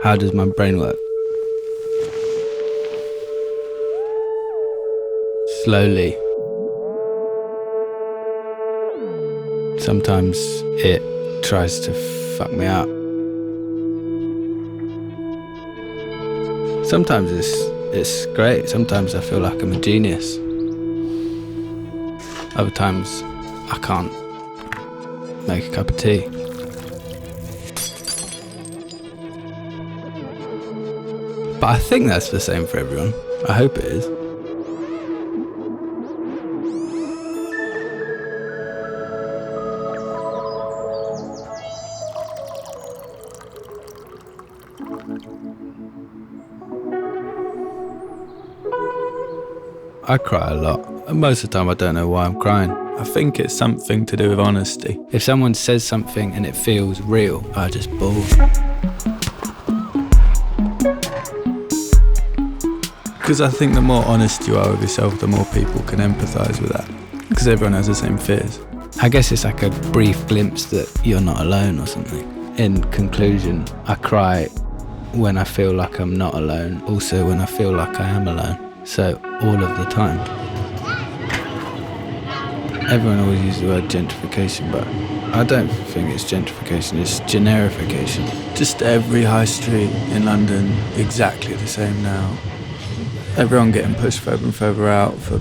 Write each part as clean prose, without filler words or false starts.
How does my brain work? Slowly. Sometimes it tries to fuck me up. Sometimes it's great. Sometimes I feel like I'm a genius. Other times I can't make a cup of tea. But I think that's the same for everyone. I hope it is. I cry a lot, and most of the time I don't know why I'm crying. I think it's something to do with honesty. If someone says something and it feels real, I just bawl. Because I think the more honest you are with yourself, the more people can empathise with that. Because everyone has the same fears. I guess it's like a brief glimpse that you're not alone or something. In conclusion, I cry when I feel like I'm not alone, also when I feel like I am alone. So, all of the time. Everyone always uses the word gentrification, but I don't think it's gentrification, it's generification. Just every high street in London, exactly the same now. Everyone getting pushed further and further out for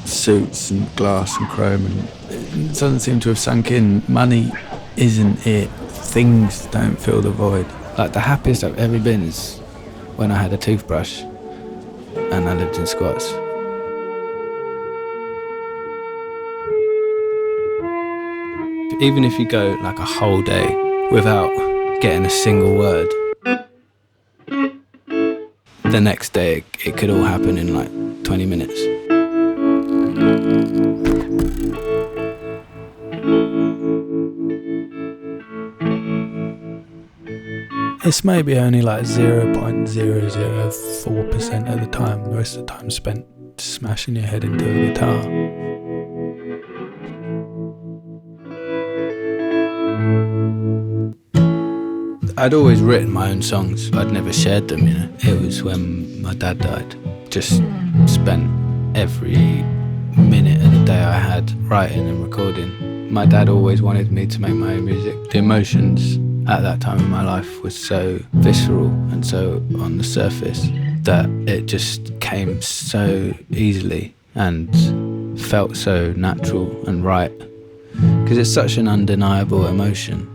suits and glass and chrome, and it doesn't seem to have sunk in. Money isn't it. Things don't fill the void. Like, the happiest I've ever been is when I had a toothbrush and I lived in squats. Even if you go like a whole day without getting a single word, the next day it could all happen in like 20 minutes. It's maybe only like 0.004% of the time. The rest of the time spent smashing your head into a guitar. I'd always written my own songs, but I'd never shared them, you know. It was when my dad died. Just spent every minute of the day I had writing and recording. My dad always wanted me to make my own music. The emotions at that time in my life was so visceral and so on the surface that it just came so easily and felt so natural and right. Because it's such an undeniable emotion.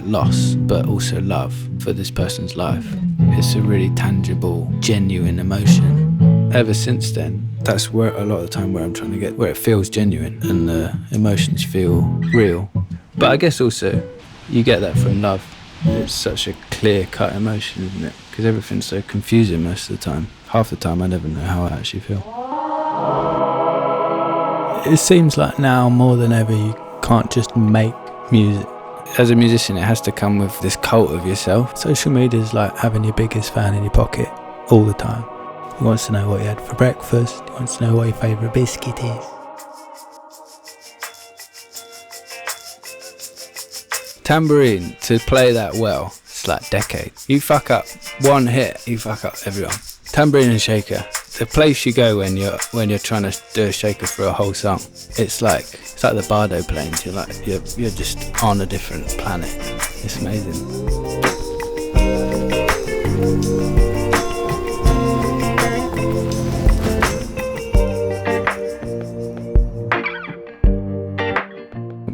Loss, but also love for this person's life. It's a really tangible, genuine emotion. Ever since then, that's where a lot of the time where I'm trying to get, where it feels genuine and the emotions feel real. But I guess also you get that from love. It's such a clear-cut emotion, isn't it? Because everything's so confusing most of the time. Half the time I never know how I actually feel. It seems like now more than ever you can't just make music. As a musician, it has to come with this cult of yourself. Social media is like having your biggest fan in your pocket all the time. He wants to know what you had for breakfast. He wants to know what your favourite biscuit is. Tambourine, to play that well, it's like decades. You fuck up one hit, you fuck up everyone. Tambourine and shaker, the place you go when you're trying to do a shaker for a whole song. It's like the Bardo planes. You're just on a different planet. It's amazing.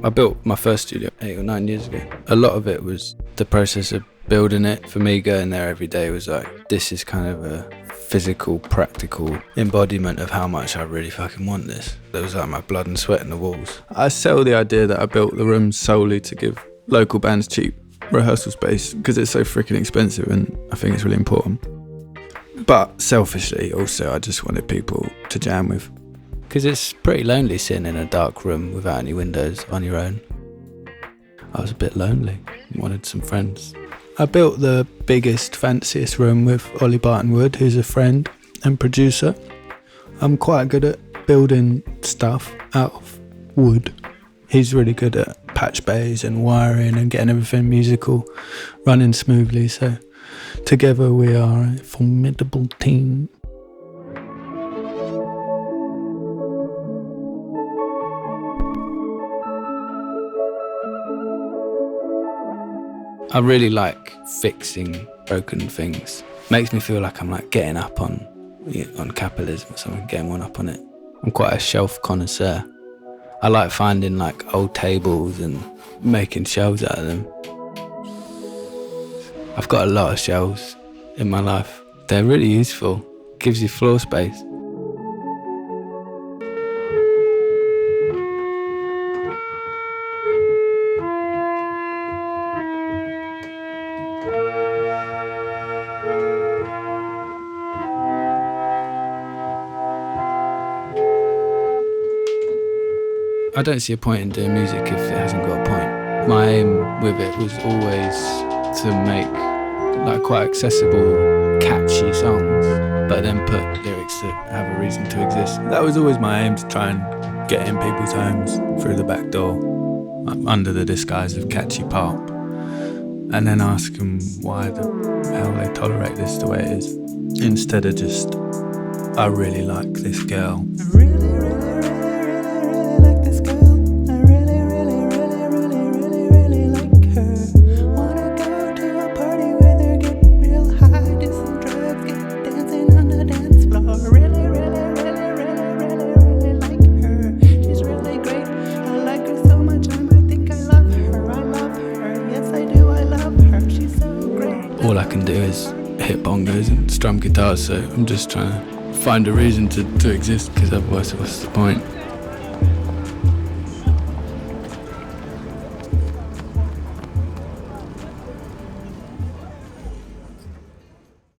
I built my first studio 8 or 9 years ago. A lot of it was the process of building it. For me, going there every day was like, this is kind of a physical, practical embodiment of how much I really fucking want this. There was like my blood and sweat in the walls. I sell the idea that I built the room solely to give local bands cheap rehearsal space because it's so freaking expensive and I think it's really important. But selfishly also, I just wanted people to jam with. Because it's pretty lonely sitting in a dark room without any windows on your own. I was a bit lonely, wanted some friends. I built the biggest, fanciest room with Ollie Barton-Wood, who's a friend and producer. I'm quite good at building stuff out of wood. He's really good at patch bays and wiring and getting everything musical running smoothly. So Together we are a formidable team. I really like fixing broken things. Makes me feel like I'm like getting up on capitalism or something, getting one up on it. I'm quite a shelf connoisseur. I like finding like old tables and making shelves out of them. I've got a lot of shelves in my life. They're really useful. Gives you floor space. I don't see a point in doing music if it hasn't got a point. My aim with it was always to make like quite accessible, catchy songs, but then put lyrics that have a reason to exist. That was always my aim, to try and get in people's homes through the back door, under the disguise of catchy pop, and then ask them why the hell they tolerate this the way it is, instead of just, I really like this girl. All I can do is hit bongos and strum guitars, so I'm just trying to find a reason to exist, because otherwise what's the point?